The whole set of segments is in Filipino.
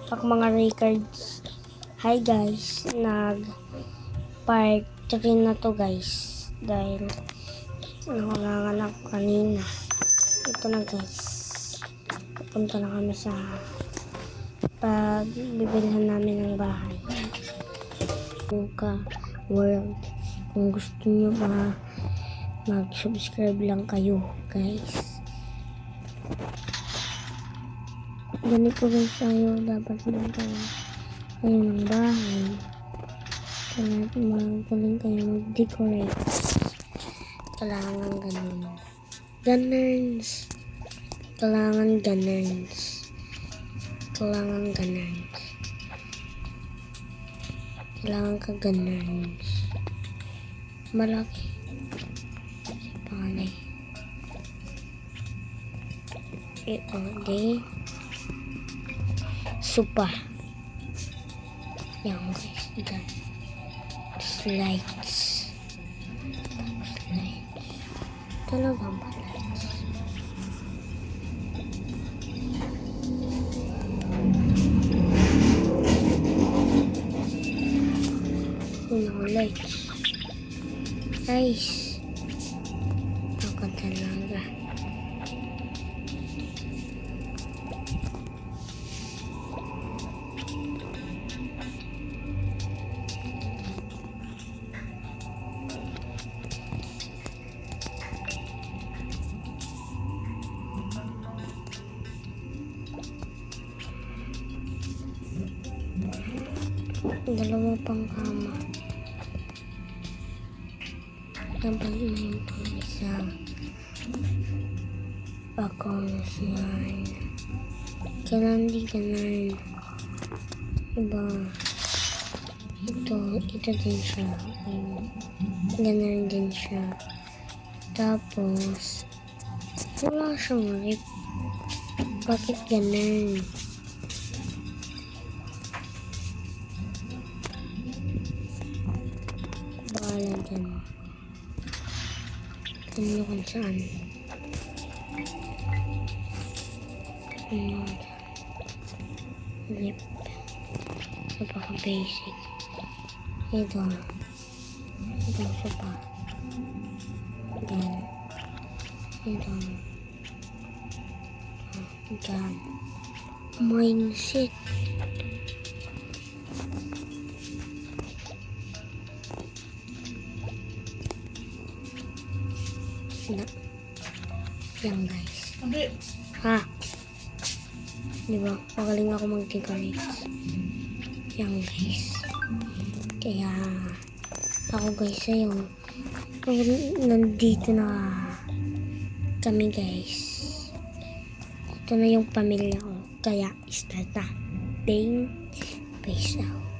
mga records. Hi guys, part 3 na to guys. Dahil nangulangan ako kanina. Ito na guys. Pupunta na kami sa pagbibilhan namin ng bahay. Buka World. Kung gusto nyo mag-subscribe lang kayo guys. Ganito guys tayo, dapat magkaroon kayo ng bahay. Magaling kayo mag-decorate. Kailangan ganun. Gunners. Kailangan gunners. Kailangan gunners. Kailangan ka gunners. Malaki. Panganay. Ito, di. Supa. Yan guys. Dyan. Slides. Talagang ba lights? Lights. Nice. Ang talaga. Dalawang pang kama. Dapat na yung pang isa. Bakos yan. Kailangan di ganun. Iba. Ito din siya. Ganun din siya. Tapos, wala siyang rip. Bakit ganun? Bahala dyan. Ano kung saan. Lip. Napaka-basic. Ito. Ito sa pa. Yan. Ito. Yan. Mindset. Yan guys. Ha? Diba? Magaling ako mag-decorate. Yan guys. Kaya ako guys ayun. Nandito na kami guys. Ito na yung pamilya ko. Kaya start na. Bang. Peace out.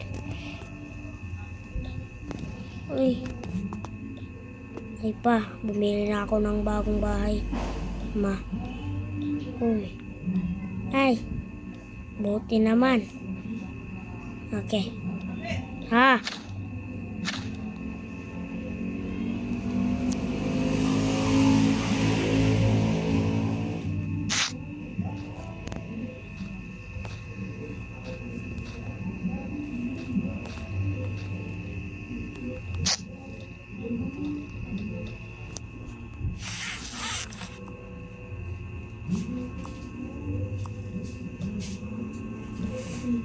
Uy. Ay pa, bumili na ako ng bagong bahay. Ma. Uy. Ay. Buti naman. Okay. Ha?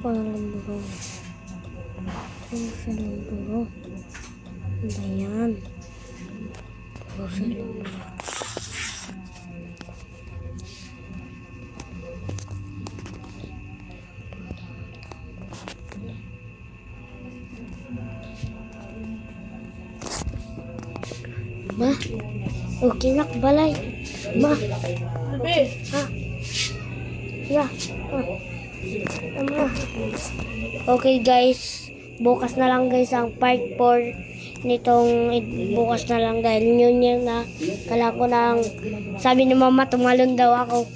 Palamburo. Puro sa lamburo. Ba yan? Puro sa lamburo. Ma? Okay na balay. Ma? Ha? Ya. Okay guys, bukas na lang guys ang part 4 nitong bukas na lang dahil yun na kala ko nang sabi ni mama tumalon daw ako.